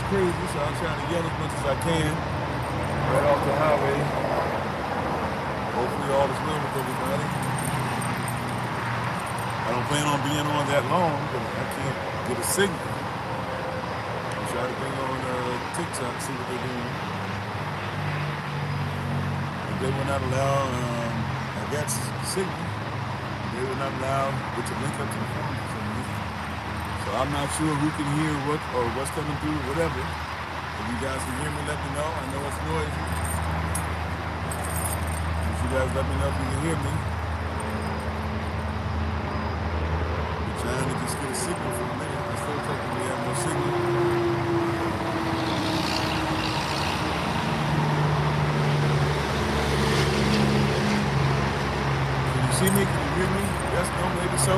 crazy, so I'm trying to yell as much as I can right off the highway. Hopefully all is well with everybody. I don't plan on being on that long, but I can't get a signal. I'm trying to bring on TikTok, see what they're doing. If they will not allow, I got signal. They will not allow it to link up to the phone for some reason. So I'm not sure who can hear what or what's coming through, whatever. If you guys can hear me, let me know. I know it's noisy. If you guys let me know if you can hear me. We're trying to just get a signal for a minute. I still technically have no signal. Can you see me? Can you hear me? Yes, no, maybe so.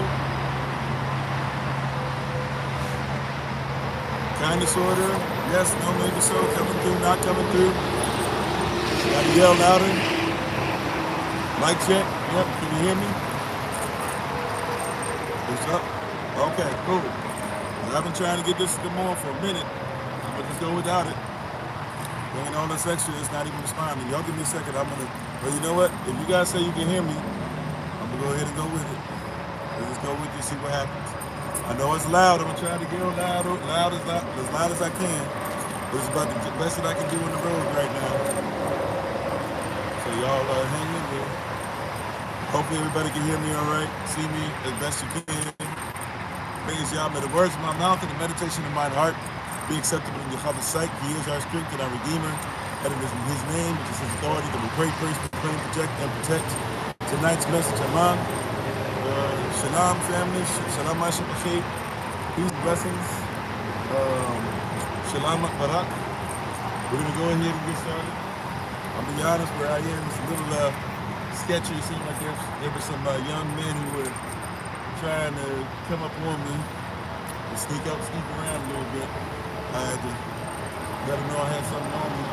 Kind of, sort of. Yes, no, maybe so. Coming through, not coming through. Gotta yell louder. Mic check. Yep, can you hear me? What's up? Okay, cool. I've been trying to get this to come on for a minute. I'm gonna just go without it. Going all this extra, it's not even responding. Y'all give me a second. I'm gonna. Well, you know what? If you guys say you can hear me, I'm gonna go ahead and go with it. Let's just go with it, see what happens. I know it's loud. I'm gonna try to get loud as I can. This is about the best that I can do on the road right now. So y'all hang in there. Hopefully everybody can hear me all right, see me as best you can. Praise y'all. May the words of my mouth and the meditation of my heart be acceptable in Yahweh's sight. He is our strength and our Redeemer. And it is in His name, which is His authority, that we pray, praise, proclaim, project, and protect. Tonight's message, Aman. Shalom, family. Shalom, Masha'Bakhay. Peace, blessings. Shalom, Barak. We're going to go ahead and get started. I'll be honest, where I am, it's a little sketchy. It seemed like there were some young men who were trying to come up on me and sneak around a little bit. I had to let them know I had something on me.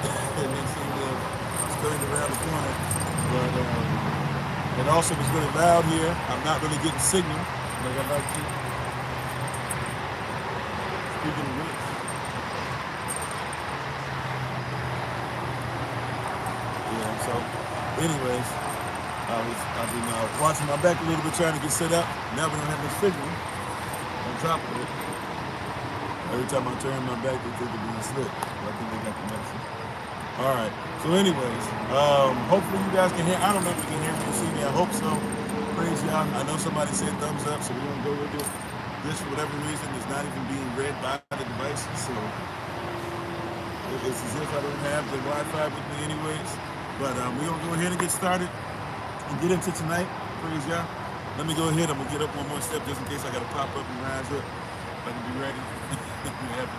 And they seemed to have scurried around the corner. But it also was really loud here. I'm not really getting signal like I'd like to. Speaking of which, yeah, so anyways, I've been watching my back a little bit, trying to get set up. Now we don't have no signal on top of it. Every time I turn my back, they think it's being slick. I think they got the message. All right. So anyways, hopefully you guys can hear. I don't know if you can hear me or see me. I hope so. Praise y'all. I know somebody said thumbs up, so we're going to go with it. This, for whatever reason, is not even being read by the devices. So it's as if I don't have the Wi-Fi with me anyways. But we're going to go ahead and get started and get into tonight. Praise y'all. Let me go ahead. I'm going to get up one more step just in case I got to pop up and rise up. I can be ready. We have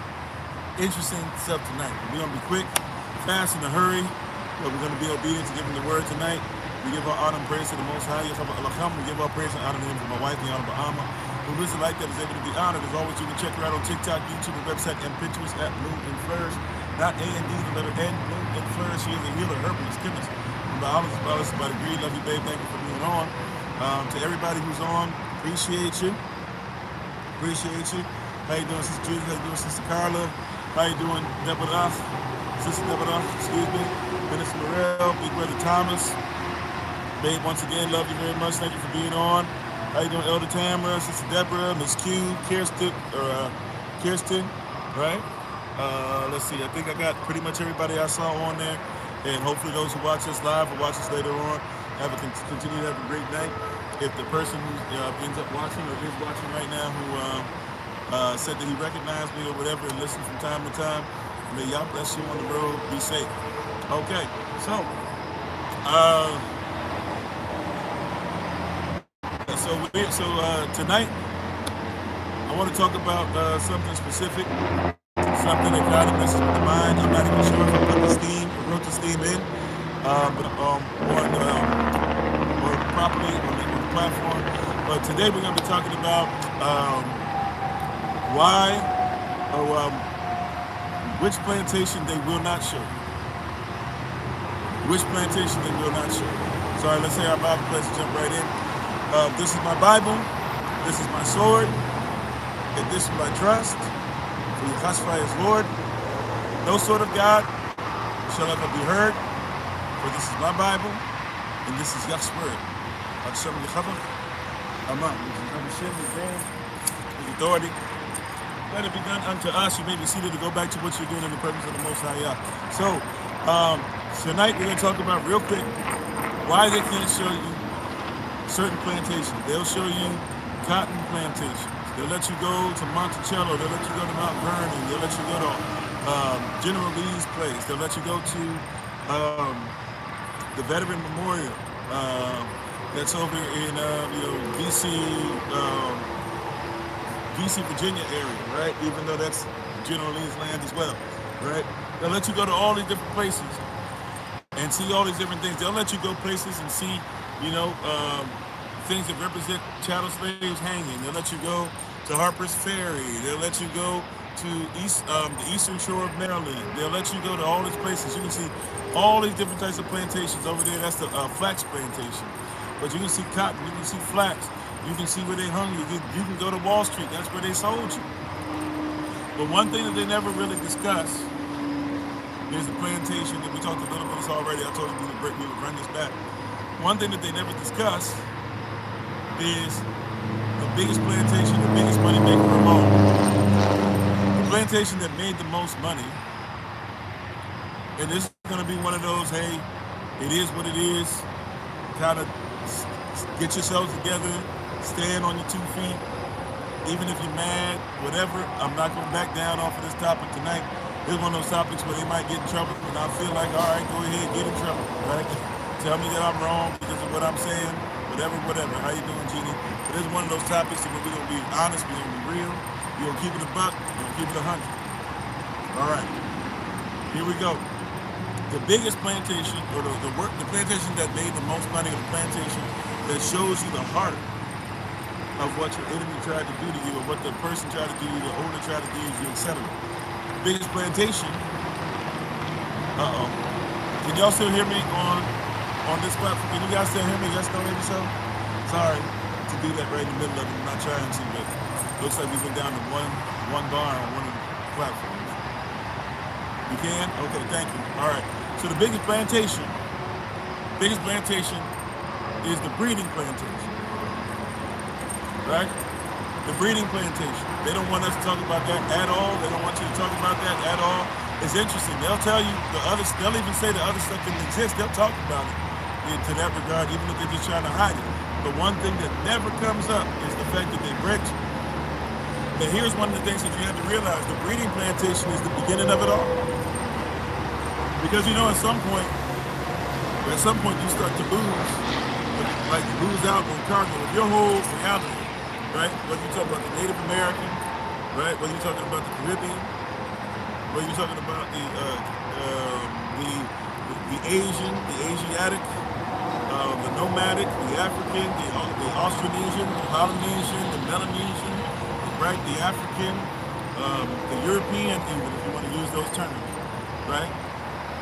interesting stuff tonight. We're going to be quick, fast, in a hurry. But we're going to be obedient to giving the word tonight. We give our honor and praise to the Most High. We give our praise and honor to Him for my wife, the Honorable Alma, who lives a life that is able to be honored. As always, you can check her out on TikTok, YouTube, and website, and Pinterest at Bloom and Flourish. Not A-N-D, the letter N, Bloom and Flourish. She is a healer, herbalist, chemist. By degree, love you, babe. Thank you for being on. To everybody who's on, appreciate you. Appreciate you. How you doing, Sister Judith? How you doing, Sister Carla? How you doing, Deborah? Sister Deborah, excuse me. Minister Morel, Big Brother Thomas. Babe, once again, love you very much. Thank you for being on. How you doing, Elder Tamara, Sister Deborah, Miss Q, Kirsten, right? Let's see. I think I got pretty much everybody I saw on there. And hopefully those who watch us live or watch us later on continue to have a great night. If the person who ends up watching or is watching right now who said that he recognized me or whatever and listened from time to time, may y'all bless you on the road. Be safe. Okay, so tonight I want to talk about something specific, something that God had messaged with the mind. I'm not even sure if I wrote this theme in, but or properly on the platform. But today we're going to be talking about why or which plantation they will not show. Which plantation they will not show. Sorry, let's say our Bible class, jump right in. This is my Bible. This is my sword. And this is my trust. for Yahshua is Lord. No sword of God shall ever be heard, for this is my Bible, and this is Yah's word. Hashem Yechavach, Amen. Hashem is there, His authority. Let it be done unto us. You may be seated to go back to what you're doing in the presence of the Most High Yah. So, tonight we're going to talk about real quick why they can't show you certain plantations. They'll show you cotton plantations. They'll let you go to Monticello. They'll let you go to Mount Vernon. They'll let you go to General Lee's place. They'll let you go to the Veteran Memorial that's over in DC, Virginia area, right? Even though that's General Lee's land as well, right? They'll let you go to all these different places and see all these different things. They'll let you go places and see, things that represent chattel slaves hanging. They'll let you go to Harper's Ferry. They'll let you go to the eastern shore of Maryland. They'll let you go to all these places. You can see all these different types of plantations over there. That's the flax plantation. But you can see cotton. You can see flax. You can see where they hung you. You can go to Wall Street. That's where they sold you. But one thing that they never really discuss is the plantation that we talked a little bit about this already. I told you we would run this back. One thing that they never discuss is the biggest plantation, the biggest money maker of all. The plantation that made the most money. And this is going to be one of those, hey, it is what it is. Kind of get yourselves together, stand on your 2 feet. Even if you're mad, whatever, I'm not going to back down off of this topic tonight. It's one of those topics where they might get in trouble, and I feel like, all right, go ahead, get in trouble, right? Tell me that I'm wrong because of what I'm saying. Whatever. How you doing, Jeannie? But it's one of those topics that we're going to be honest, we're going to be real, we're going to keep it a buck, we're going to keep it 100. All right, here we go. The biggest plantation, or the plantation that made the most money, or the plantation that shows you the heart of what your enemy tried to do to you, or what the person tried to do to you, the owner tried to do to you, etc. The biggest plantation, can y'all still hear me on this platform? Can you guys still hear me? Yes, no, maybe so? Sorry to do that right in the middle of it. I'm not trying to, but looks like we went down to one bar on one of the platforms. You can? Okay, thank you. All right. So the biggest plantation is the breeding plantation. Right? The breeding plantation. They don't want us to talk about that at all. They don't want you to talk about that at all. It's interesting. They'll tell you they'll even say the other stuff didn't exist. They'll talk about it to that regard, even if they're just trying to hide it. But one thing that never comes up is the fact that they bred you. But here's one of the things that you have to realize. The breeding plantation is the beginning of it all. Because at some point you start to lose out on cargo of your whole reality, right? Whether you're talking about the Native American, right? Whether you're talking about the Caribbean, whether you're talking about the Asian, the Asiatic, the nomadic, the African, the Austronesian, the Polynesian, the Melanesian, right? The African, the European, even if you want to use those terms, right?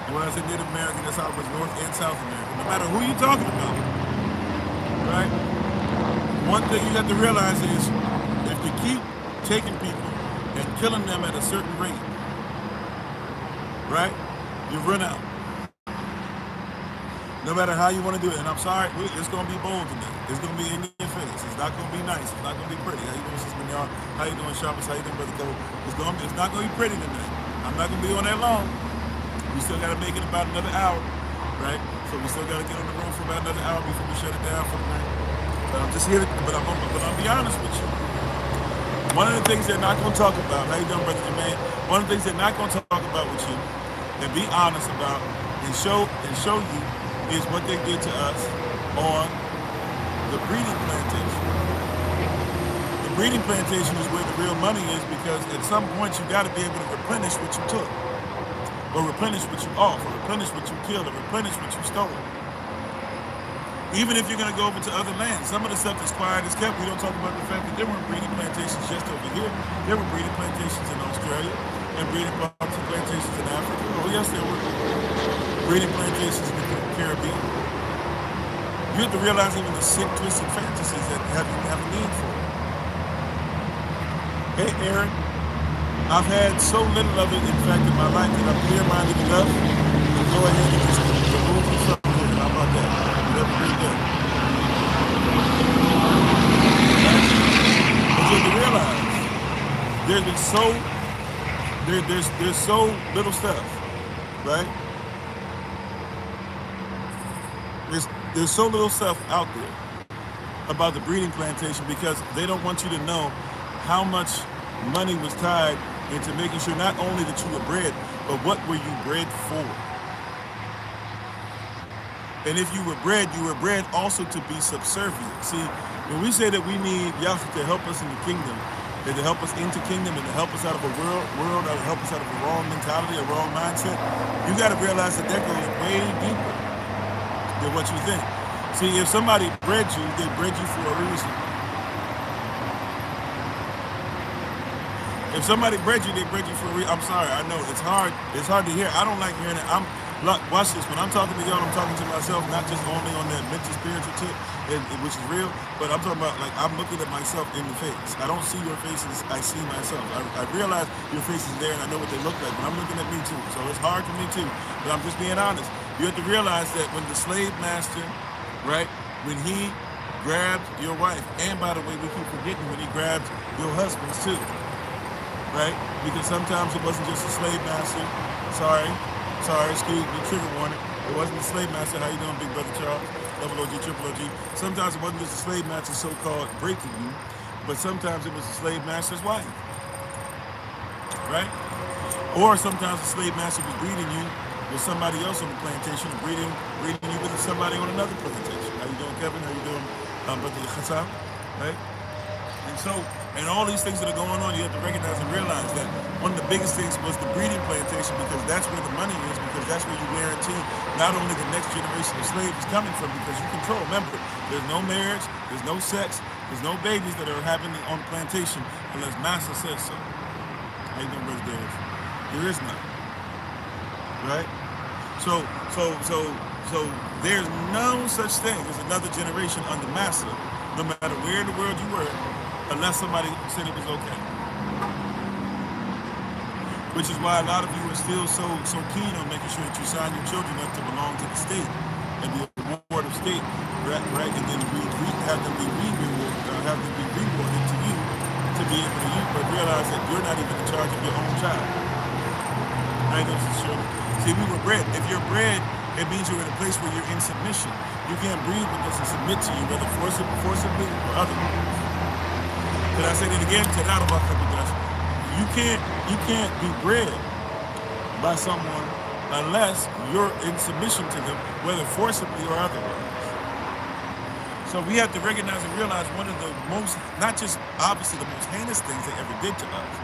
And when I say Native American, that's how it was North and South America. No matter who you're talking about, right? One thing you have to realize is if you keep taking people and killing them at a certain rate, right? You run out. No matter how you want to do it. And I'm sorry, it's going to be bold today. It's going to be in your face. It's not going to be nice. It's not going to be pretty. How you doing, Sister Minyar? How you doing, Shabbos? How you doing, Brother Cole? It's not going to be pretty tonight. I'm not going to be on that long. We still got to make it about another hour, right? So we still got to get on the road for about another hour before we shut it down for the night. But I'm just here, but I'll be honest with you. One of the things they're not going to talk about, how you doing, Brother Jermaine? One of the things they're not going to talk about with you and be honest about and show you is what they did to us on the breeding plantation. The breeding plantation is where the real money is, because at some point you got to be able to replenish what you took, or replenish what you off, or replenish what you killed, or replenish what you stole. Even if you're going to go over to other lands, some of the stuff that's quiet is kept. We don't talk about the fact that there weren't breeding plantations just over here. There were breeding plantations in Australia and breeding plantations in Africa. Oh yes, there were breeding plantations in the Caribbean. You have to realize even the sick, twisted fantasies that you have a need for. Hey, Aaron. I've had so little of it, in fact, in my life that I'm clear-minded enough to go ahead and just remove you from here. How about that? You have a great day. But you have to realize there's been there's so little stuff, right? There's so little stuff out there about the breeding plantation because they don't want you to know how much money was tied into making sure not only that you were bred, but what were you bred for. And if you were bred also to be subservient. See, when we say that we need Yahweh to help us in the kingdom, and to help us into kingdom, and to help us out of a world, or to help us out of a wrong mentality, a wrong mindset, you got to realize that that goes way deeper than what you think. See, if somebody bred you, they bred you for a reason. If somebody bred you, they bred you for a reason. I'm sorry, I know it's hard to hear. I don't like hearing it. Watch this. When I'm talking to y'all, I'm talking to myself, not just only on that mental spiritual tip, which is real, but I'm talking about, like, I'm looking at myself in the face. I don't see your faces, I see myself. I realize your face is there and I know what they look like, but I'm looking at me too. So it's hard for me too, but I'm just being honest. You have to realize that when the slave master, right, when he grabbed your wife, and by the way, we keep forgetting when he grabbed your husbands too, right? Because sometimes it wasn't just a slave master. Sorry, excuse me, trigger warning. It wasn't the slave master. How you doing, big brother Charles? Double OG, triple OG. Sometimes it wasn't just the slave master so-called breaking you, but sometimes it was the slave master's wife, right? Or sometimes the slave master was breeding you with somebody else on the plantation, breeding you with somebody on another plantation. How you doing, Kevin? How you doing, brother Hassan? Right? And all these things that are going on, you have to recognize and realize that one of the biggest things was the breeding plantation, because that's where the money is, because that's where you guarantee not only the next generation of slaves is coming from, because you control. Remember, there's no marriage, there's no sex, there's no babies that are happening on the plantation unless Master says so. How you doing, brother Darius? There is none, right? So there's no such thing as another generation under Master, no matter where in the world you were, unless somebody said it was okay. Which is why a lot of you are still so keen on making sure that you sign your children up to belong to the state and be a ward of state, right? And then have them be rewarded to you to be able to use, but realize that you're not even in charge of your own child. Right? See, we were bred. If you're bred, it means you're in a place where you're in submission. You can't breed with us and submit to you, whether forcibly or otherwise. Did I say that again? You can't be bred by someone unless you're in submission to them, whether forcibly or otherwise. So we have to recognize and realize one of the most, not just obviously the most heinous things they ever did to us,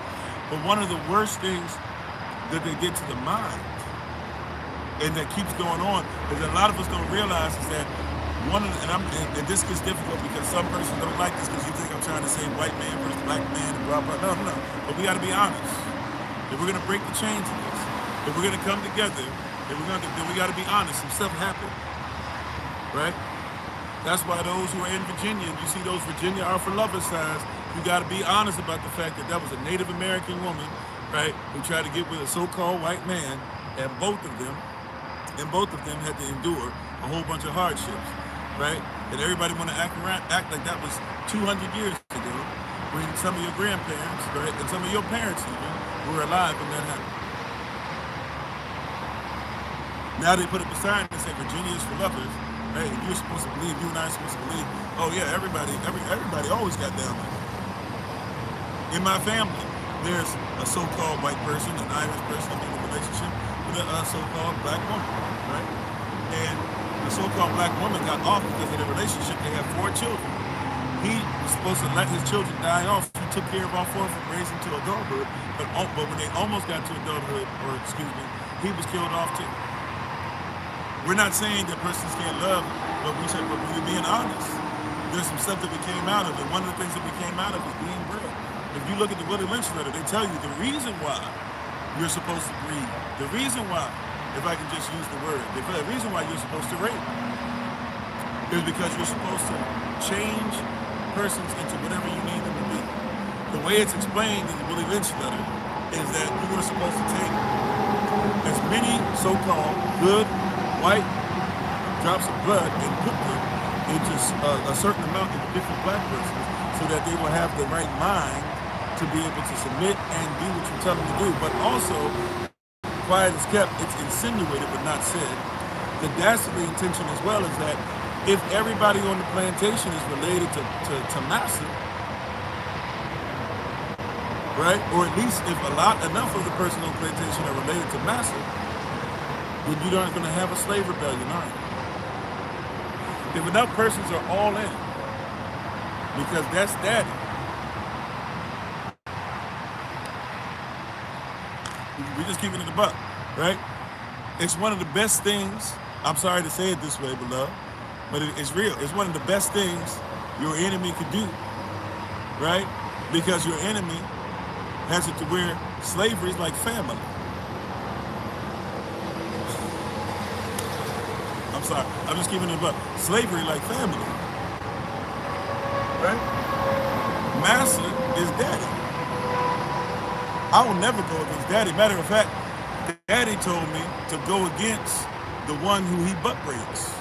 but one of the worst things that they did to the mind, and that keeps going on, is that a lot of us don't realize is that and this gets difficult because some persons don't like this because you think I'm trying to say white man versus black man and blah, blah, no. But we got to be honest. If we're going to break the chains of this, if we're going to come together, then we got to be honest. Some stuff happened, right? That's why those who are in Virginia, you see those Virginia are for lovers signs, you got to be honest about the fact that that was a Native American woman, right, who tried to get with a so-called white man, and both of them had to endure a whole bunch of hardships. Right? And everybody want to act like that was 200 years ago, when some of your grandparents, right, and some of your parents even, were alive when that happened. Now they put it beside and say Virginia is for lovers, right? And you're supposed to believe, you and I are supposed to believe, oh yeah, everybody always got down like that. In my family, there's a so-called white person, an Irish person in a relationship with a so-called black woman, right? And the so-called black woman got off because of the relationship. They had 4 children. He was supposed to let his children die off. He took care of all 4 of them, raised them to adulthood. But when they almost got to adulthood, he was killed off too. We're not saying that persons can't love, but we're being honest. There's some stuff that we came out of, and one of the things that we came out of is being bred. If you look at the Willie Lynch letter, they tell you the reason why you're supposed to breed, the reason why, if I can just use the word, the reason why you're supposed to rape is because you're supposed to change persons into whatever you need them to be. The way it's explained in the Willie Lynch letter is that you were supposed to take as many so-called good white drops of blood and put them into a certain amount of different black persons so that they will have the right mind to be able to submit and do what you tell them to do. But also, quiet is kept, it's insinuated but not said. The dastardly intention as well is that if everybody on the plantation is related to Massa, right? Or at least if enough of the person on the plantation are related to Massa, then you aren't going to have a slave rebellion, are you? If enough persons are all in, because that's daddy. We just keep it in the buck, right? It's one of the best things, I'm sorry to say it this way, beloved, but it's real. It's one of the best things your enemy could do, right? Because your enemy has it to where slavery is like family. I'm sorry, I'm just keeping it up. Slavery like family, right? Massa is daddy. I will never go against daddy. Matter of fact, daddy told me to go against the one who he butt breaks,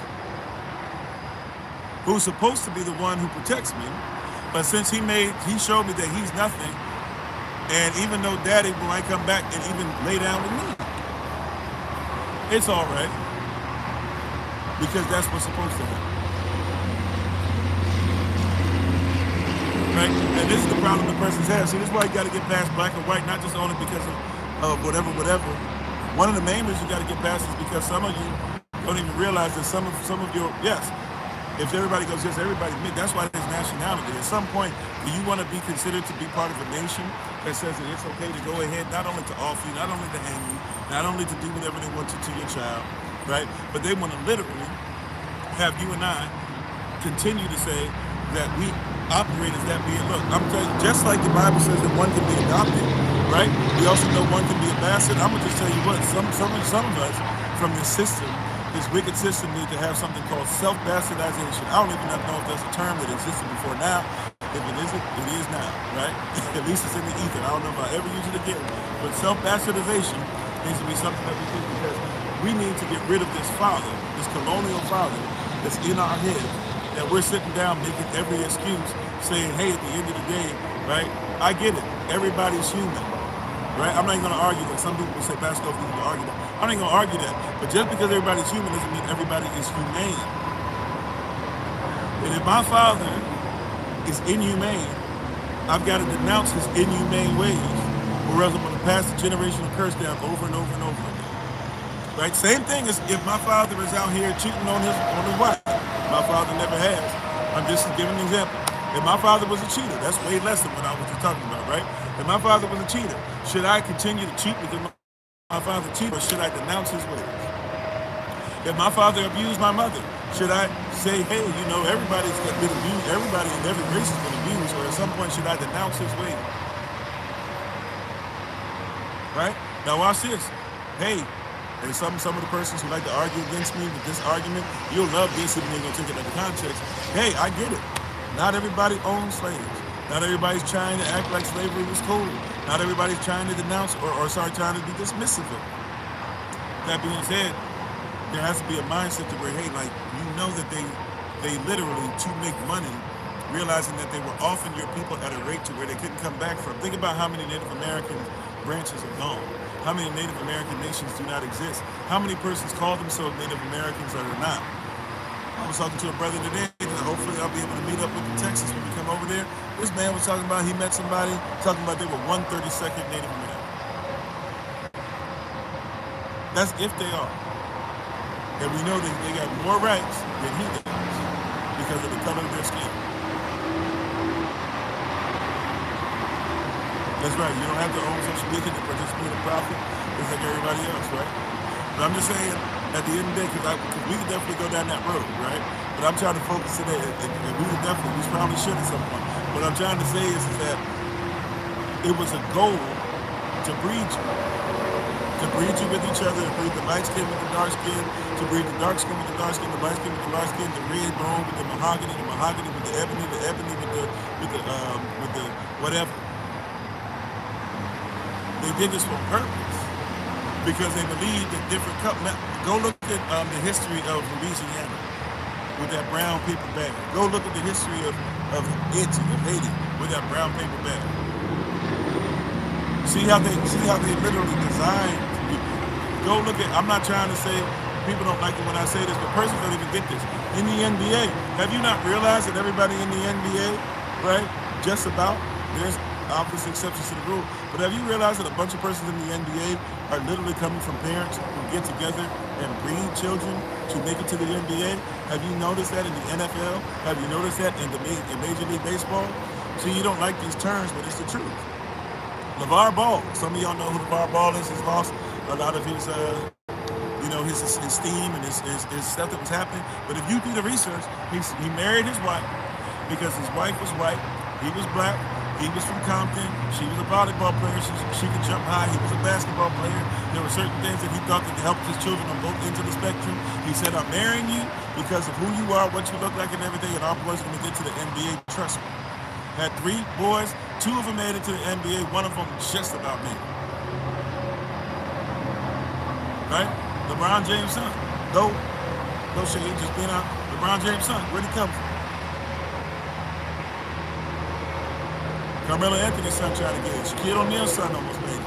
who's supposed to be the one who protects me. But since he showed me that he's nothing, and even though daddy might come back and even lay down with me, it's all right. Because that's what's supposed to happen. Right? And this is the problem the person's has. See, this is why you got to get past black and white, not just only because of whatever. One of the main reasons you got to get past is because some of you don't even realize that some of your, yes, if everybody goes, yes, everybody, that's why there's nationality. At some point, do you want to be considered to be part of a nation that says that it's okay to go ahead, not only to offer you, not only to hang you, not only to do whatever they want to your child, right? But they want to literally have you and I continue to say that we operate as that being. Look, I'm telling you, just like the Bible says that one can be adopted, right? We also know one can be a bastard. I'm gonna just tell you what, some of us from this system, this wicked system, need to have something called self-bastardization. I don't even know if that's a term that existed before now. If it isn't, it is now, right? At least it's in the ether. I don't know if I'll ever use it again. But self-bastardization needs to be something that we do, because we need to get rid of this father, this colonial father that's in our head, that we're sitting down making every excuse, saying, hey, at the end of the day, right, I get it, everybody's human, right? I'm not even going to argue that. Some people will say, Pastor Kofi, you can argue that. I'm not even going to argue that. But just because everybody's human doesn't mean everybody is humane. And if my father is inhumane, I've got to denounce his inhumane ways, or else I'm going to pass the generational curse down over and over and over again. Right? Same thing as if my father is out here cheating on his wife. My father never has. I'm just giving an example. If my father was a cheater, that's way less than what I was just talking about, right? If my father was a cheater, should I continue to cheat because my father cheated, or should I denounce his ways? If my father abused my mother, should I say, hey, you know, everybody's been abused, everybody in every race has been abused, or at some point should I denounce his ways? Right? Now watch this. Hey, and some of the persons who like to argue against me with this argument, you'll love this if you're going to take it out of context. Hey, I get it. Not everybody owns slaves. Not everybody's trying to act like slavery was cool. Not everybody's trying to denounce trying to be dismissive of it. That being said, there has to be a mindset to where, hey, like, you know that they literally, to make money, realizing that they were offing your people at a rate to where they couldn't come back from. Think about how many Native American branches are gone. How many Native American nations do not exist? How many persons call themselves Native Americans or not? I was talking to a brother today, and hopefully I'll be able to meet up with in Texas when we come over there. This man was talking about he met somebody talking about they were 1/32nd Native American. That's if they are. And we know that they got more rights than he does because of the color of their skin. That's right. You don't have to own social media to participate in profit just like everybody else, right? But I'm just saying, at the end of the day, because we could definitely go down that road, right? But I'm trying to focus today, and we probably should at some point. What I'm trying to say is that it was a goal to breed you. To breed you with each other, to breed the light skin with the dark skin, to breed the dark skin with the dark skin, the light skin with the light skin, the red bone with the mahogany with the ebony with the whatever. They did this for purpose because they believed that different go look at the history of Louisiana with that brown paper bag. Go look at the history of Haiti with that brown paper bag. See how they literally designed. Go look at. I'm not trying to say people don't like it when I say this, but persons don't even get this. In the NBA, have you not realized that everybody in the NBA, right? Just about. There's obvious exceptions to the rule, but have you realized that a bunch of persons in the NBA are literally coming from parents who get together and breed children to make it to the NBA? Have you noticed that in the NFL? Have you noticed that in Major League Baseball? See, you don't like these terms, but it's the truth. LeVar Ball. Some of y'all know who LeVar Ball is. He's lost a lot of his, his esteem and his stuff that was happening. But if you do the research, he married his wife because his wife was white. He was black. He was from Compton. She was a volleyball player. She could jump high. He was a basketball player. There were certain things that he thought that helped his children on both ends of the spectrum. He said, I'm marrying you because of who you are, what you look like, and everything, and our boys are going to get to the NBA. Trust me. Had 3 boys. 2 of them made it to the NBA. 1 of them just about made it. Right? LeBron James' son. No shade, just being out. LeBron James' son. Where'd he come from? Carmelo Anthony's son trying to get it. Shaquille O'Neal's son almost made it.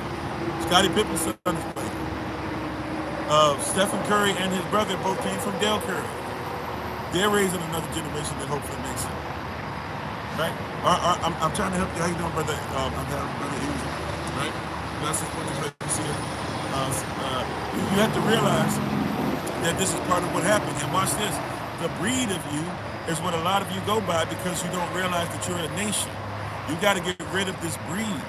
Scottie Pippen's son is playing. Stephen Curry and his brother both came from Dale Curry. They're raising another generation that hopefully makes it. Right? I'm trying to help you. How you doing, brother? I'm having brother Easy. Right? That's just what you see it. You have to realize that this is part of what happened. And watch this. The breed of you is what a lot of you go by because you don't realize that you're a nation. You got to get rid of this breed.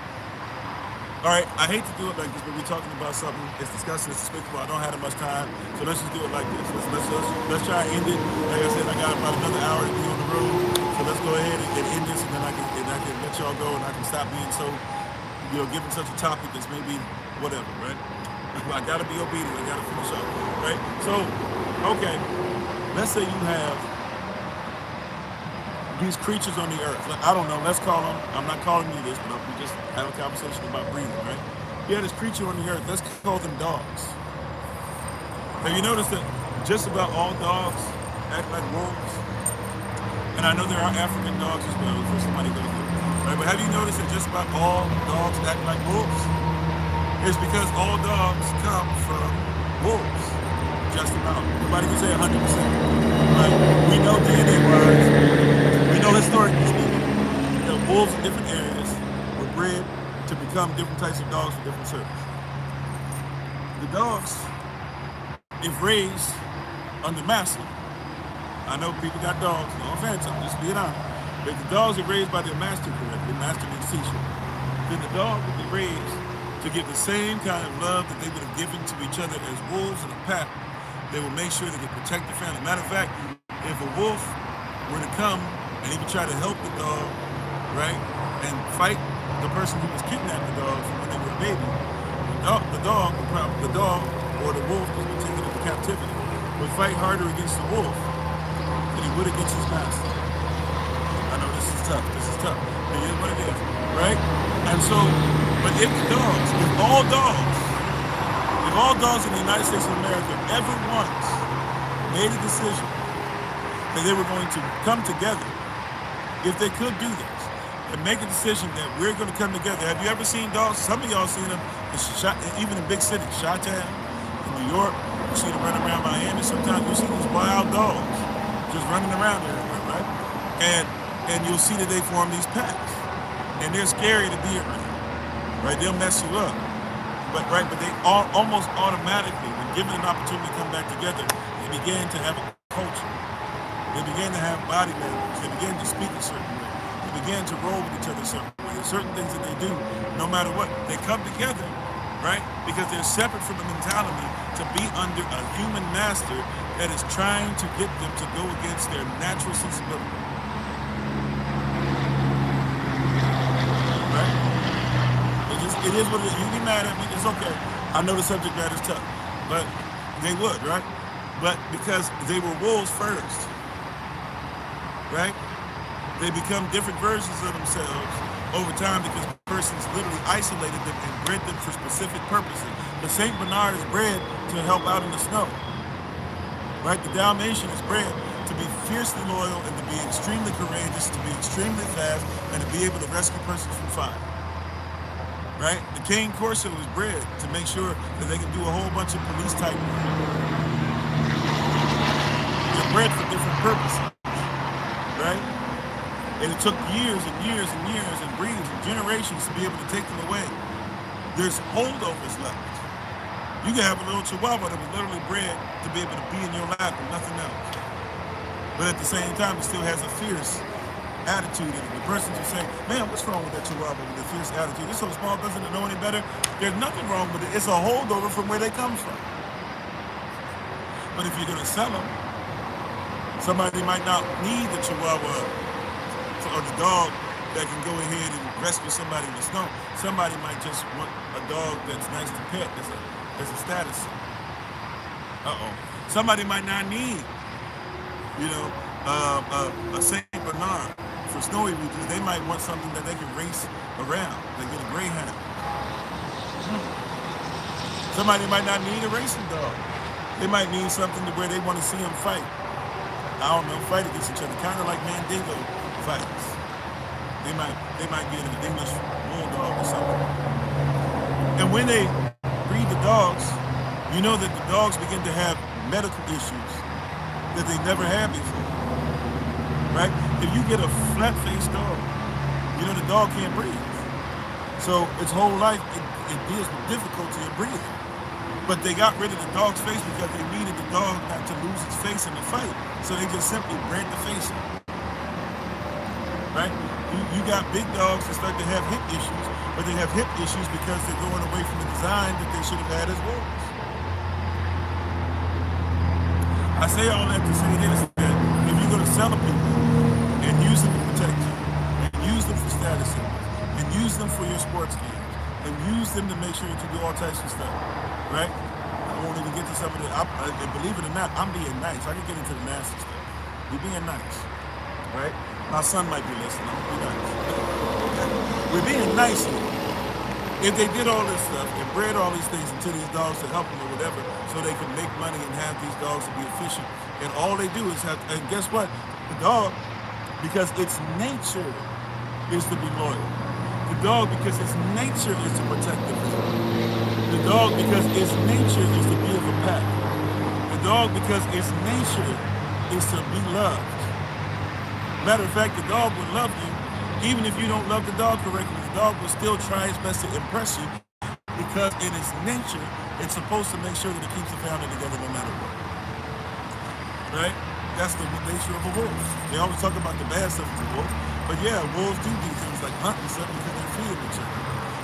All right, I hate to do it like this, but we're talking about something. It's disgusting, it's despicable. I don't have that much time, so let's just do it like this. Let's try and end it. Like I said, I got about another hour to be on the road, so let's go ahead and end this, and then I can let y'all go, and I can stop being so, giving such a topic that's maybe whatever, right? I got to be obedient. I got to finish up, right? So, okay, let's say you have these creatures on the earth. I don't know, let's call them, I'm not calling you this, but we just have a conversation about breathing, right? Yeah, this creature on the earth, let's call them dogs. Have you noticed that just about all dogs act like wolves? And I know there are African dogs as well, for somebody goes through, right? But have you noticed that just about all dogs act like wolves? It's because all dogs come from wolves. Just about. Nobody can say 100%. Right? We know DNA-wise, we know historically speaking, that wolves in different areas were bred to become different types of dogs for different services. The dogs, if raised under master, I know people got dogs, no offense, I'm just being honest. But if the dogs are raised by their master correctly, master means teacher, then the dog would be raised to give the same kind of love that they would have given to each other as wolves in a pack. They will make sure that they protect the family. Matter of fact, if a wolf were to come and even try to help the dog, right, and fight the person who was kidnapped the dog from when they were a baby, the dog or the wolf who's been taken into captivity would fight harder against the wolf than he would against his master. I know this is tough. It is what it is, right? And so, but if all dogs in the United States of America ever once made a decision that they were going to come together, if they could do this, and make a decision that we're going to come together. Have you ever seen dogs? Some of y'all seen them, even in big cities, Chi-Town, in New York, you see them running around Miami. Sometimes you see these wild dogs just running around everywhere, right? And you'll see that they form these packs. And they're scary to be around, right? They'll mess you up. But they almost automatically, when given an opportunity to come back together, they began to have a culture. They began to have body language. They began to speak a certain way. They began to roll with each other a certain way. There's certain things that they do, no matter what. They come together, right? Because they're separate from the mentality to be under a human master that is trying to get them to go against their natural sensibility. It is what it is. You be mad at me, it's okay. I know the subject matter is tough, but they would, right? But because they were wolves first, right? They become different versions of themselves over time because the persons literally isolated them and bred them for specific purposes. The Saint Bernard is bred to help out in the snow. Right? The Dalmatian is bred to be fiercely loyal and to be extremely courageous, to be extremely fast, and to be able to rescue persons from fire. Right? The Cane Corso is bred to make sure that they can do a whole bunch of police type work. They're bred for different purposes. Right? And it took years and years and years and breeds and generations to be able to take them away. There's holdovers left. You can have a little Chihuahua that was literally bred to be able to be in your lap and nothing else. But at the same time, it still has a fierce attitude in it. The person will say, man, what's wrong with that Chihuahua with the fierce attitude? It's so small, doesn't it know any better? There's nothing wrong with it. It's a holdover from where they come from. But if you're going to sell them, somebody might not need the Chihuahua or the dog that can go ahead and rescue somebody in the snow. Somebody might just want a dog that's nice to pet as a status symbol. Somebody might not need, a Saint Bernard for snowy regions. They might want something that they can race around. They get a greyhound. Somebody might not need a racing dog. They might need something to where they want to see them fight. I don't know, fight against each other, kind of like Mandingo fights. They might get an English bulldog or something. And when they breed the dogs, you know that the dogs begin to have medical issues that they never had before. Right? If you get a flat-faced dog, the dog can't breathe. So its whole life it deals with difficulty of breathing. But they got rid of the dog's face because they needed the dog not to lose its face in the fight. So they just simply bred the face in. Right? You got big dogs that start to have hip issues, but they have hip issues because they're going away from the design that they should have had as wolves. I say all that to say this, that if you're going to sell them people and use them to protect you, and use them for status symbols, and use them for your sports games, and use them to make sure that you do all types of stuff, right? I won't even get to some of the, and believe it or not, I'm being nice. I can get into the nasty stuff. We're being nice, right? My son might be listening. Be nice. We're being nice here. If they did all this stuff and bred all these things into these dogs to help them or whatever, so they can make money and have these dogs to be efficient, and all they do is have, and guess what? The dog, because its nature is to be loyal. The dog, because its nature is to protect the family. The dog, because its nature is to be of a pack. The dog, because its nature is to be loved. Matter of fact, the dog will love you even if you don't love the dog correctly. The dog will still try its best to impress you because in its nature, it's supposed to make sure that it keeps the family together no matter what. Right? That's the nature of a wolf. They always talk about the bad stuff of the wolf, but yeah, wolves do things like hunt and stuff because they're feeding each other.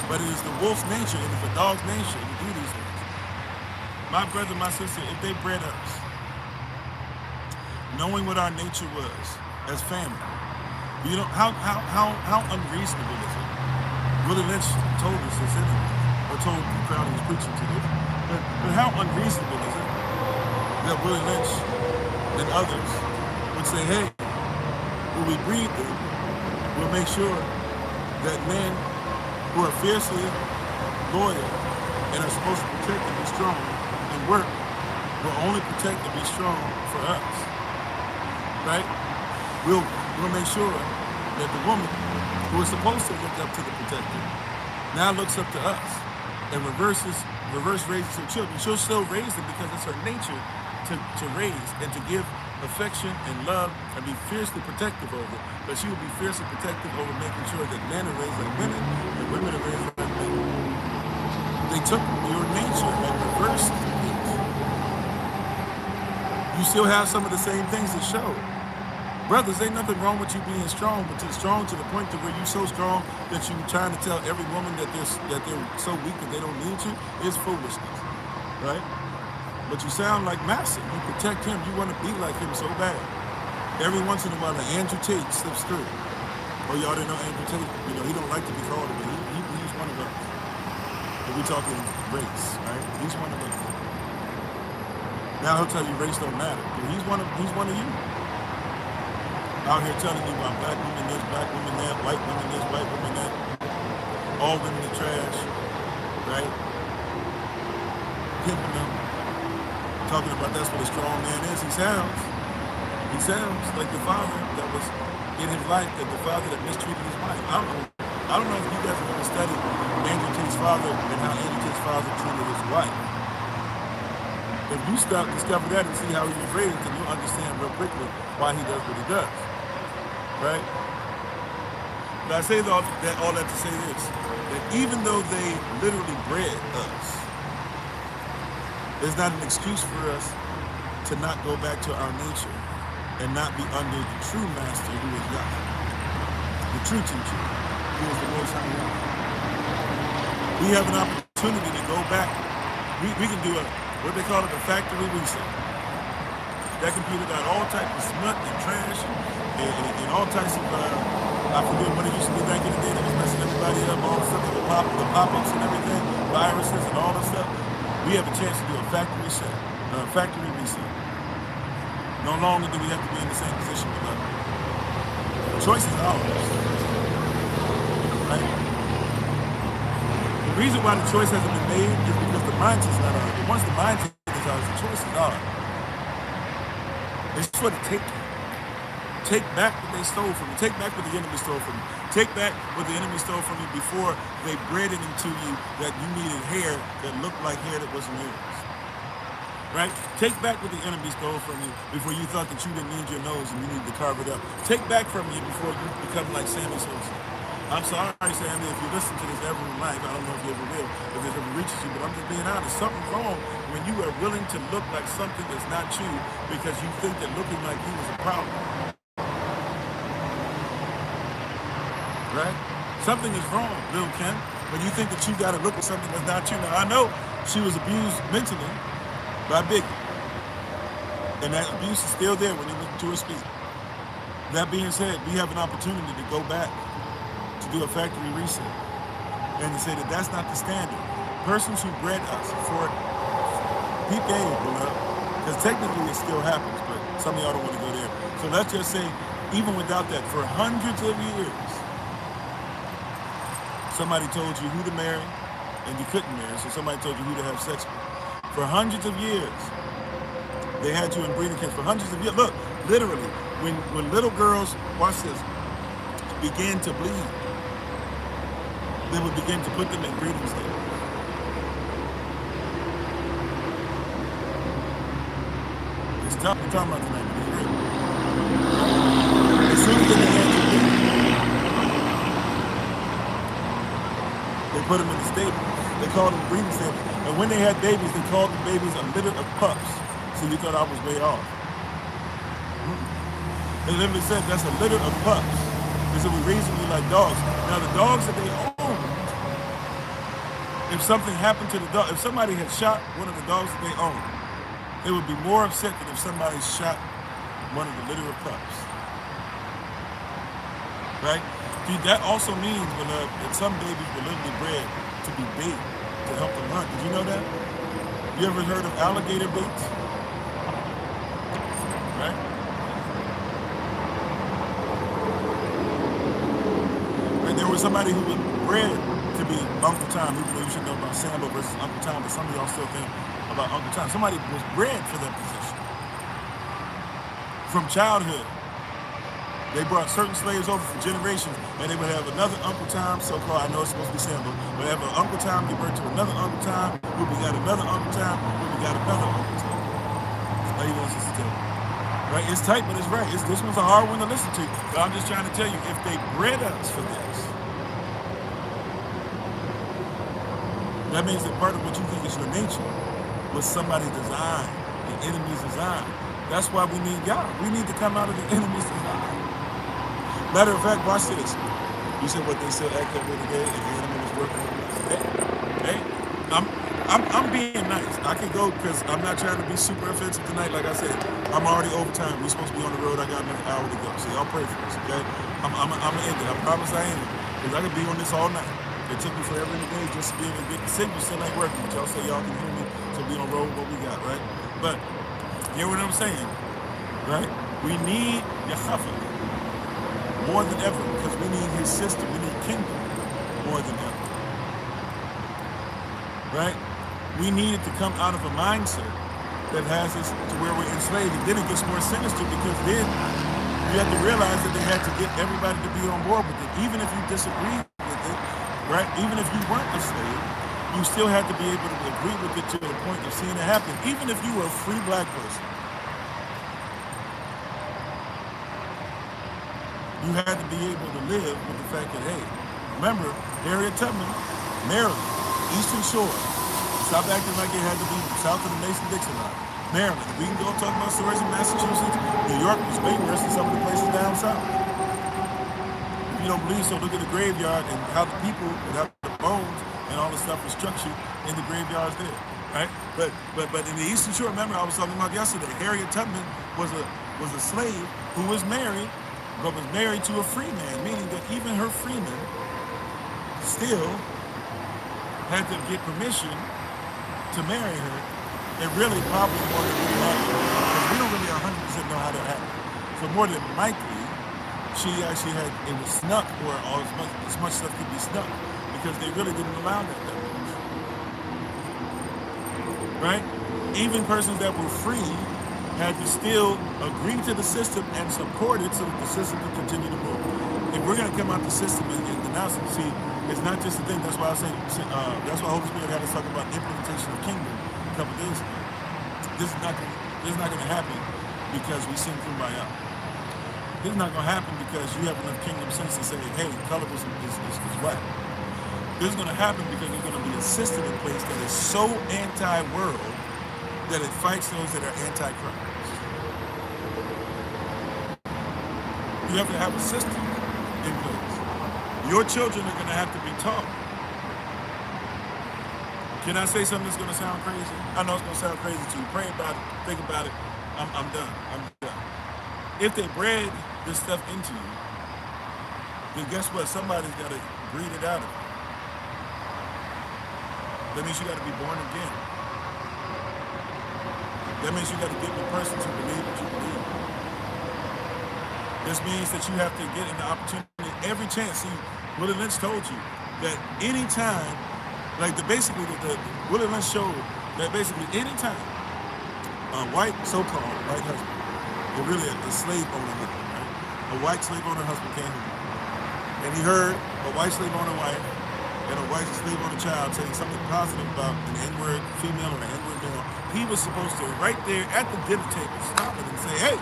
But it is the wolf's nature, it is the dog's nature to do these things. My brother, my sister, if they bred us, knowing what our nature was as family, how unreasonable is it? Willie Lynch told us this anyway, or told the crowd he was preaching to this. But how unreasonable is it that Willie Lynch and others would say, hey, when we breed them, we'll make sure that men who are fiercely loyal and are supposed to protect and be strong and work will only protect and be strong for us. Right? We'll make sure that the woman who is supposed to look up to the protector now looks up to us and reverse raises her children. She'll still raise them because it's her nature to raise and to give affection and love and be fiercely protective over. But she will be fiercely protective over making sure that men are raised like women and women are raised like men. They took your nature and reversed it. You still have some of the same things that show. Brothers, ain't nothing wrong with you being strong, but you're strong to the point to where you're so strong that you're trying to tell every woman that they're so weak that they don't need you is foolishness, right? But you sound like Massa. You protect him. You want to be like him so bad. Every once in a while, Andrew Tate slips through. Oh, y'all didn't know Andrew Tate? He don't like to be called, but he's one of us. But we're talking race, right? He's one of us. Now he'll tell you race don't matter, but he's one of you. Out here telling you about black women this, black women that, white women this, white women that. all women are trash, right? Pimping them, talking about that's what a strong man is. He sounds like the father that was in his life, that the father that mistreated his wife. I don't know if you guys have ever studied Andrew Tate's father and how Andrew Tate's father treated his wife. If you discover that and see how he was raised, then you'll understand real quickly why he does what he does, right? But I say all that to say this, that even though they literally bred us, it's not an excuse for us to not go back to our nature and not be under the true master who is Yah, the true teacher, who is the Most High Yah. We have an opportunity to go back. We can do what they call it, a factory reset. That computer got all types of smut and trash and all types of, I forget what it used to be back in the day that was messing everybody up, all the stuff, the pop-ups and everything, viruses and all that stuff. We have a chance to do a factory reset. No longer do we have to be in the same position with them. The choice is ours. Right? The reason why the choice hasn't been made is because the mindset's not ours. But once the mindset is ours, the choice is ours. It's for the taking. Take back what they stole from you. Take back what the enemy stole from you. Take back what the enemy stole from you before they bred it into you that you needed hair that looked like hair that wasn't yours. Right? Take back what the enemy stole from you before you thought that you didn't need your nose and you needed to carve it up. Take back from you before you become like Sammy Sosa. I'm sorry, Sammy, if you listen to this ever in life, I don't know if you ever will, if it ever reaches you, but I'm just being honest. Something's wrong when you are willing to look like something that's not you because you think that looking like you is a problem. Right? Something is wrong, Lil Kim, when you think that you got to look at something that's not you. Now, I know she was abused mentally by Biggie, and that abuse is still there when you listen to her speak. That being said, we have an opportunity to go back to do a factory reset and to say that that's not the standard. Persons who bred us for deep game, because technically it still happens, but some of y'all don't want to go there. So let's just say, even without that, for hundreds of years, somebody told you who to marry, and you couldn't marry, so somebody told you who to have sex with. For hundreds of years, they had you in breeding camps. For hundreds of years, look, literally, when little girls, watch this, began to bleed, they would begin to put them in breeding stables. It's tough to talk about tonight, but it's real. As soon as they began to bleed, they put them in the stable. They called them breeding stables. And when they had babies, they called the babies a litter of pups. So you thought I was way off. They literally said that's a litter of pups. They said we're raising you like dogs. Now the dogs that they owned, if something happened to the dog, if somebody had shot one of the dogs that they owned, they would be more upset than if somebody shot one of the litter of pups. Right? See, that also means, beloved, that some babies were literally bred to be bait, to help them hunt. Did you know that? You ever heard of alligator baits? Right? And there was somebody who was bred to be Uncle Tom, even though you should know about Sambo versus Uncle Tom, but some of y'all still think about Uncle Tom. Somebody was bred for that position. From childhood. They brought certain slaves over for generations, and they would have another Uncle Tom, so-called, I know it's supposed to be Sambo, but they have an Uncle Tom give birth to another Uncle Tom, who begot another Uncle Tom, who begot another Uncle Tom. How you want us to tell me? Right? It's tight, but it's right. This one's a hard one to listen to, but I'm just trying to tell you, if they bred us for this, that means that part of what you think is your nature was somebody's design, the enemy's design. That's why we need God. We need to come out of the enemy's design. Matter of fact, watch this. You said what they said act that way today, and the enemy was working with me. Hey, I'm being nice. I can go because I'm not trying to be super offensive tonight. Like I said, I'm already over time. We're supposed to be on the road. I got another hour to go. So y'all pray for us, okay? I'm gonna end it. I promise I am. Because I could be on this all night. It took me forever in the day just to be able to get the signal. Still ain't working. But y'all say y'all can hear me, so we on the road what we got, right? But you know what I'm saying, right? We need Yahweh more than ever, because we need his system, we need kingdom more than ever. right? We needed to come out of a mindset that has us to where we're enslaved. And then it gets more sinister because then you have to realize that they had to get everybody to be on board with it. Even if you disagree with it, right? Even if you weren't a slave, you still had to be able to agree with it to the point of seeing it happen. Even if you were a free black person, you had to be able to live with the fact that, hey, remember, Harriet Tubman, Maryland, Eastern Shore. Stop acting like it had to be south of the Mason-Dixon line. Maryland. We can go talk about stories in Massachusetts. New York was way worse than some of the places down south. If you don't believe so, look at the graveyard and how the people and how the bones and all the stuff was structured in the graveyards there, right? But in the Eastern Shore, remember I was talking about yesterday, Harriet Tubman was a slave who was married, but was married to a free man, meaning that even her freeman still had to get permission to marry her, and really probably more than we had, because we don't really 100% know how that happened. So more than likely, she actually had, it was snuck, or as much stuff could be snuck, because they really didn't allow that much. Right? Even persons that were free had to still agree to the system and support it so that the system could continue to move. If we're going to come out the system and denounce it, see, it's not just a thing. That's why I say, that's why Holy Spirit had us talk about implementation of kingdom a couple days ago. This is not going to happen because we sing Kumbaya. This is not going to happen because you have enough kingdom sense to say, hey, colorism is white. This is going to happen because there's going to be a system in place that is so anti-world that it fights those that are anti-Christ. You have to have a system in place. Your children are going to have to be taught. Can I say something that's going to sound crazy? I know it's going to sound crazy to you. Pray about it. Think about it. I'm done. I'm done. If they bred this stuff into you, then guess what? Somebody's got to breed it out of you. That means you got to be born again. That means you got to get with persons who believe what you believe. This means that you have to get an opportunity every chance. See, Willie Lynch told you that anytime, like basically Willie Lynch showed that basically anytime a white, so-called white husband, or really a slave owner husband, right? A white slave owner husband came home, and he heard a white slave owner wife and a white slave owner child saying something positive about an N-word female or an N-word male. He was supposed to, right there at the dinner table, stop it and say, hey,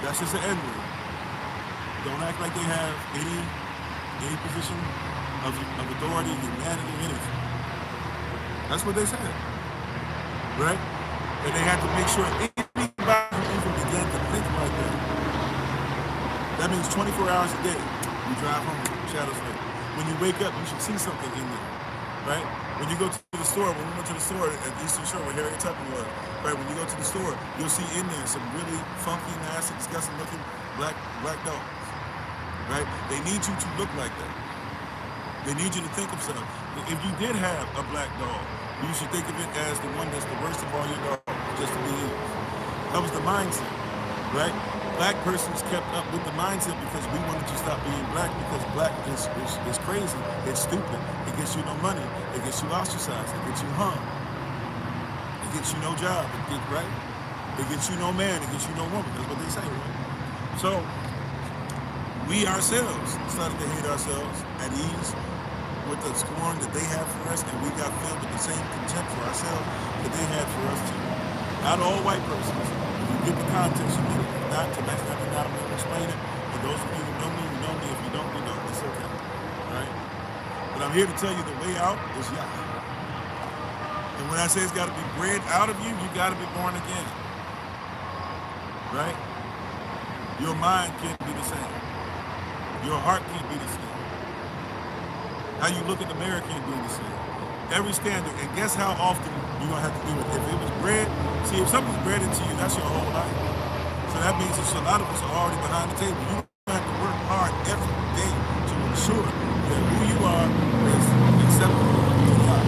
that's just an N-word. Don't act like they have any position of authority, humanity, anything. That's what they said, right? And they had to make sure anybody who even began to think like that means 24 hours a day, you drive home, shadows late. When you wake up, you should see something in there, right? When you go to the store, when we went to the store at Eastern Shore where Harriet Tubman was, right? When you go to the store, you'll see in there some really funky, nasty, disgusting looking black dogs, right? They need you to look like that. They need you to think of something. If you did have a black dog, you should think of it as the one that's the worst of all your dogs, just to be used. That was the mindset, right? Black persons kept up with the mindset because we wanted to stop being black, because black is crazy, it's stupid, it gets you no money, it gets you ostracized, it gets you hung, it gets you no job, right? It gets you no man, it gets you no woman, that's what they say, right? So, we ourselves started to hate ourselves at ease with the scorn that they have for us, and we got filled with the same contempt for ourselves that they had for us too. Not all white persons. If you get the context, you get it. If not, tonight's not the night I'm going to explain it. For those of you who know me, you know me. If you don't, you don't. It's okay. All right? But I'm here to tell you the way out is Yah. And when I say it's got to be bred out of you, you got to be born again. Right? Your mind can't be the same. Your heart can't be the same. How you look in the mirror can't be the same. Every standard, and guess how often you're going to have to do it. If it was bred, see, if something's bred into you, that's your whole life. So that means that a lot of us are already behind the table. You have to work hard every day to ensure that who you are is acceptable to Yah.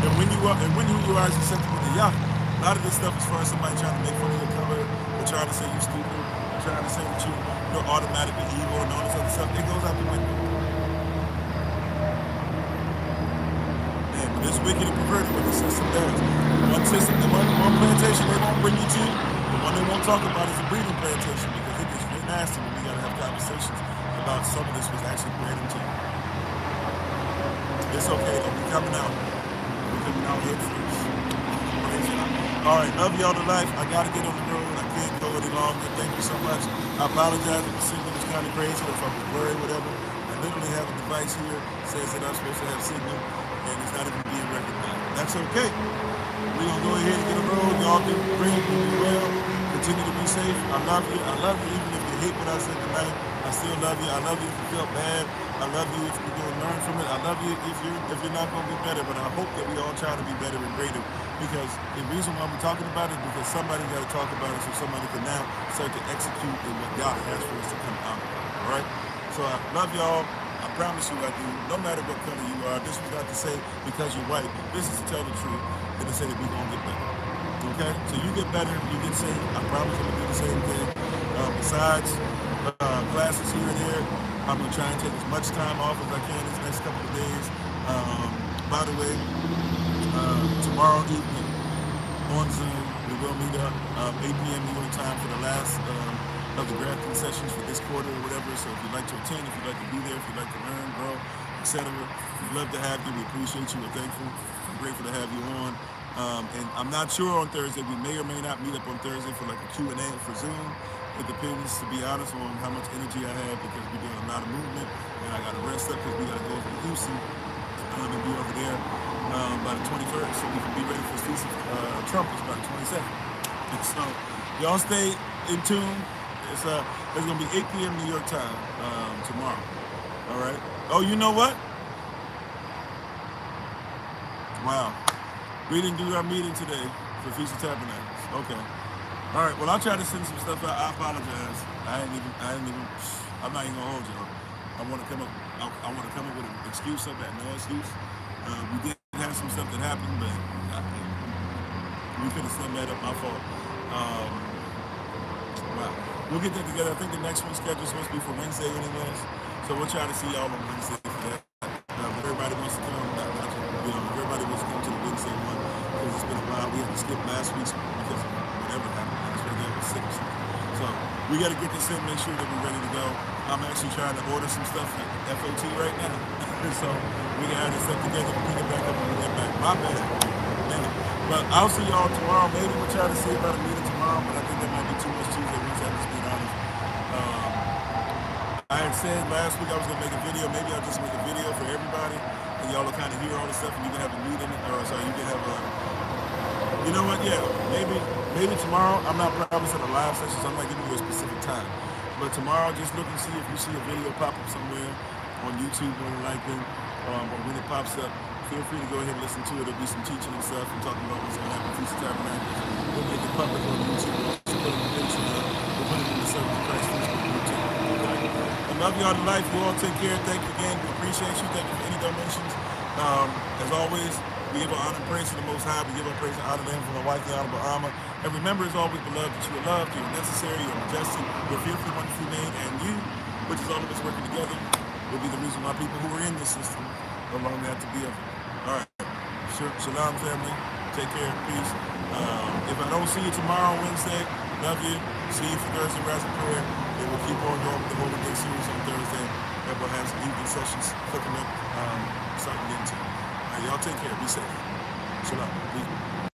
And when who you are is acceptable to Yah, a lot of this stuff, as far as somebody trying to make fun of your color, or trying to say you're stupid, or trying to say that you're automatically evil and all this other stuff, it goes out the window. It's wicked and perverted what the system does. One system, one plantation they won't bring you to, the one they won't talk about is a breeding plantation because it gets really nasty when we gotta have conversations about some of this was actually bred into. It's okay though, we coming out. We're coming out here first. Praise God. All right, love y'all to life. I gotta get on the road. I can't go any longer. Thank you so much. I apologize if the signal was kind of crazy, if I was worried, whatever. I literally have a device here that says that I'm supposed to have signal, and it's not even being recognized. That's okay. We're gonna go ahead and get a road. Y'all do great, do well. Continue to be safe. I love you. I love you even if you hate what I said tonight. I still love you. I love you if you felt bad. I love you if you're gonna learn from it. I love you if you're not gonna be better. But I hope that we all try to be better and greater. Because the reason why we're talking about it is because somebody got to talk about it so somebody can now start to execute in what God has for us to come out of. All right. So I love y'all. I promise you I do. No matter what color you are, this was not to say because you're white. This is to tell the truth and to say that we're going to get better. Okay? So you get better, you get safe. I promise I'm going to do the same thing. Besides classes here and there, I'm going to try and take as much time off as I can these next couple of days. By the way, tomorrow evening on Zoom, we will meet up 8 p.m. New York time for the last of the grafting sessions for this quarter or whatever. So if you'd like to attend, if you'd like to be there, if you'd like to learn, grow, etc., we'd love to have you. We appreciate you. We're thankful. I'm grateful to have you on. And I'm not sure on Thursday. We may or may not meet up on Thursday for like a Q&A for Zoom. It depends, to be honest, on how much energy I have because we're doing a lot of movement and I got to rest up because we got to go to Houston and be over there by the 21st so we can be ready for Feast of Trumpets by the 22nd. And so y'all stay in tune. It's going to be 8 p.m. New York time tomorrow. All right. Oh, you know what? Wow. We didn't do our meeting today for Feast of Tabernacles. Okay. All right. Well, I'll try to send some stuff out. I apologize. I'm not even gonna hold y'all. I want to come up with an excuse of that. No excuse. We did have some stuff that happened, but we could have summed that up. My fault. Wow. We'll get that together. I think the next one's scheduled supposed to be for Wednesday anyways. So we'll try to see y'all on Wednesday for that. If everybody wants to come, if everybody wants to come to the Wednesday one, because it's been a while. We had to skip last week's because of whatever happened. Last week I was sick or something. So we got to get this in, make sure that we're ready to go. I'm actually trying to order some stuff for FOT right now. So we can have this stuff together and pick it back up when we get back. My bad. Man. But I'll see y'all tomorrow. Maybe we'll try to see about a meeting tomorrow, but I think that might be too much Tuesday, Wednesday, just being honest. I had said last week I was going to make a video. Maybe I'll just make a video for everybody, and y'all will kind of hear all the stuff, and you can have a meeting, or sorry, you can have a, you know what, yeah, maybe tomorrow. I'm not promising a live session, so I'm not giving you a specific time. But tomorrow, just look and see if you see a video pop up somewhere on YouTube, more than likely, or when it pops up. Feel free to go ahead and listen to it. There'll be some teaching and stuff and talking about what's going to happen in Feast of Tabernacles. We'll make it public on YouTube. We'll put it on Patreon. We'll put it in the Servant of Christ Facebook YouTube. I love y'all to life. You all take care. Thank you again. We appreciate you. Thank you for any donations. As always, we give our honor and praise to the Most High. We give our praise and honor to Him from the wife, the Honorable Alma. And remember, as always, beloved, that you are loved, you are necessary, you are majestic, you're fearfully, wonderfully made, and you, which is all of us working together, will be the reason why people who are in this system no longer have to be of it. All right. Shalom, family. Take care. Peace. If I don't see you tomorrow, Wednesday, love you. See you for Thursday, Rise of Prayer. And we'll keep on going with the Holy Day series on Thursday. And we'll have some evening sessions cooking up, starting into. All right, y'all take care. Be safe. Shalom. Peace.